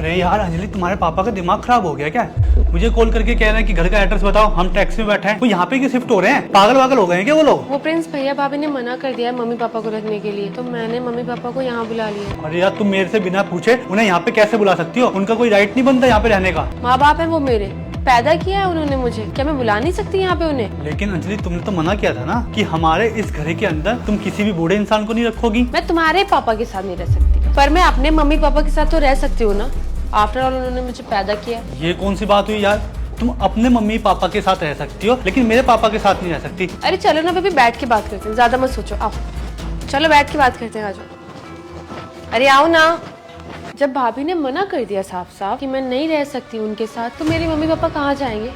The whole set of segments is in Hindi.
अरे यार अंजलि, तुम्हारे पापा का दिमाग खराब हो गया क्या? मुझे कॉल करके कह रहे हैं कि घर का एड्रेस बताओ, हम टैक्सी में बैठे हैं। वो यहाँ पे क्यों शिफ्ट हो रहे हैं? पागल वागल हो गए हैं क्या वो लोग? वो प्रिंस भैया भाभी ने मना कर दिया है मम्मी पापा को रखने के लिए, तो मैंने मम्मी पापा को यहाँ बुला लिया। अरे यार, तुम मेरे से बिना पूछे उन्हें यहाँ पे कैसे बुला सकती हो? उनका कोई राइट नहीं बनता यहाँ पे रहने का। माँ बाप है वो मेरे, पैदा किया है उन्होंने मुझे, क्या मैं बुला नहीं सकती यहाँ पे उन्हें? लेकिन अंजलि, तुमने तो मना किया था ना कि हमारे इस घर के अंदर तुम किसी भी बूढ़े इंसान को नहीं रखोगी। मैं तुम्हारे पापा के साथ नहीं रह सकती, पर मैं अपने मम्मी पापा के साथ तो रह सकती हूँ ना। आफ्टर ऑल उन्होंने मुझे पैदा किया। ये कौन सी बात हुई यार? तुम अपने मम्मी पापा के साथ रह सकती हो लेकिन मेरे पापा के साथ नहीं रह सकती। अरे चलो ना बेबी, बैठ के बात करते हैं, ज्यादा मत सोचो, आओ चलो बैठ के बात करते हैं, आ जाओ। अरे आओ ना। जब भाभी ने मना कर दिया साफ साफ कि मैं नहीं रह सकती उनके साथ, तो मेरे मम्मी पापा कहाँ जाएंगे?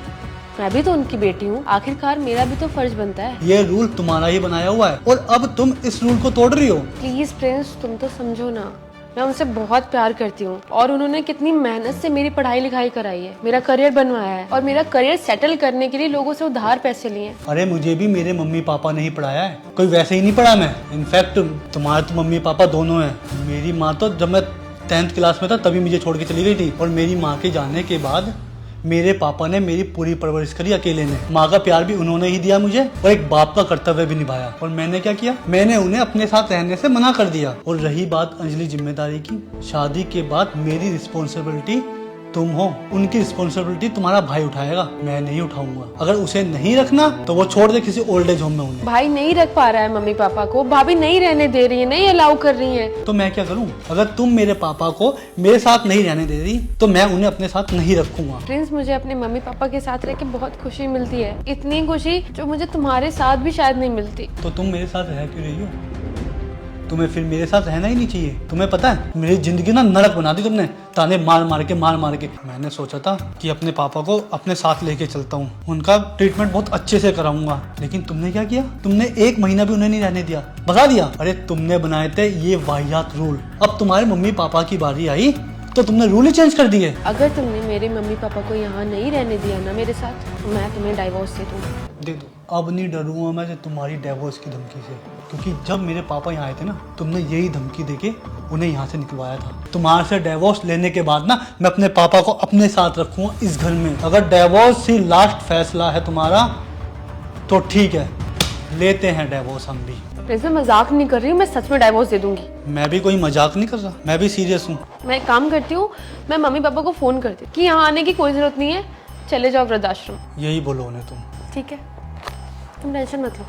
मैं भी तो उनकी बेटी हूँ, आखिरकार मेरा भी तो फर्ज बनता है। ये रूल तुम्हारा ही बनाया हुआ है और अब तुम इस रूल को तोड़ रही हो। प्लीज प्रिंस, तुम तो समझो ना, मैं उनसे बहुत प्यार करती हूँ और उन्होंने कितनी मेहनत से मेरी पढ़ाई लिखाई कराई है, मेरा करियर बनवाया है और मेरा करियर सेटल करने के लिए लोगों से उधार पैसे लिए। अरे मुझे भी मेरे मम्मी पापा ने ही पढ़ाया है, कोई वैसे ही नहीं पढ़ा मैं। इनफैक्ट तुम्हारे तो मम्मी पापा दोनों हैं। मेरी माँ तो जब मैं 10th क्लास में था तभी मुझे छोड़ के चली गई थी और मेरी माँ के जाने के बाद मेरे पापा ने मेरी पूरी परवरिश करी अकेले ने। माँ का प्यार भी उन्होंने ही दिया मुझे और एक बाप का कर्तव्य भी निभाया। और मैंने क्या किया? मैंने उन्हें अपने साथ रहने से मना कर दिया। और रही बात अंजलि जिम्मेदारी की, शादी के बाद मेरी रिस्पॉन्सिबिलिटी तुम हो, उनकी रिस्पॉन्सिबिलिटी तुम्हारा भाई उठाएगा, मैं नहीं उठाऊंगा। अगर उसे नहीं रखना तो वो छोड़ दे किसी ओल्ड एज होम में उन्हें। भाई नहीं रख पा रहा है मम्मी पापा को, भाभी नहीं रहने दे रही है, नहीं अलाउ कर रही है। तो मैं क्या करूं? अगर तुम मेरे पापा को मेरे साथ नहीं रहने दे रही तो मैं उन्हें अपने साथ नहीं रखूंगा। प्रिंस, मुझे अपने मम्मी पापा के साथ रह के बहुत खुशी मिलती है, इतनी खुशी जो मुझे तुम्हारे साथ भी शायद नहीं मिलती। तो तुम मेरे साथ रह क्यों रही हो? तुम्हें फिर मेरे साथ रहना ही नहीं चाहिए। तुम्हें पता है मेरी जिंदगी ना नरक बना दी तुमने, ताने मार मार के। मैंने सोचा था कि अपने पापा को अपने साथ लेके चलता हूँ, उनका ट्रीटमेंट बहुत अच्छे से कराऊंगा। लेकिन तुमने क्या किया? तुमने 1 महीना भी उन्हें नहीं रहने दिया, भगा दिया। अरे तुमने बनाए थे ये वाहियात रूल, अब तुम्हारे मम्मी पापा की बारी आई तो तुमने रूल ही चेंज कर दिए। अगर तुमने मेरे मम्मी पापा को यहाँ नहीं रहने दिया ना मेरे साथ, तो मैं तुम्हें डाइवोर्स दे दूंगी। दे दो। अब नहीं डरूंगा मैं से तुम्हारी डिवोर्स की धमकी से, क्योंकि जब मेरे पापा यहाँ आए थे ना, तुमने यही धमकी देके उन्हें यहाँ से निकलवाया था। तुम्हारे से डिवोर्स लेने के बाद ना मैं अपने पापा को अपने साथ रखूंगा इस घर में। अगर डिवोर्स ही लास्ट फैसला है तुम्हारा तो ठीक है, लेते हैं डिवोर्स हम भी। प्रिंस, मैं मजाक नहीं कर रही हूँ, मैं सच में डाइवोर्स दे दूंगी। मैं भी कोई मजाक नहीं कर रहा, मैं भी सीरियस हूँ। मैं एक काम करती हूँ, मैं मम्मी पापा को फोन करती हूँ कि यहाँ आने की कोई जरूरत नहीं है, चले जाओ वृद्धाश्रम। यही बोलो उन्हें तुम। ठीक है, तुम टेंशन मत लो।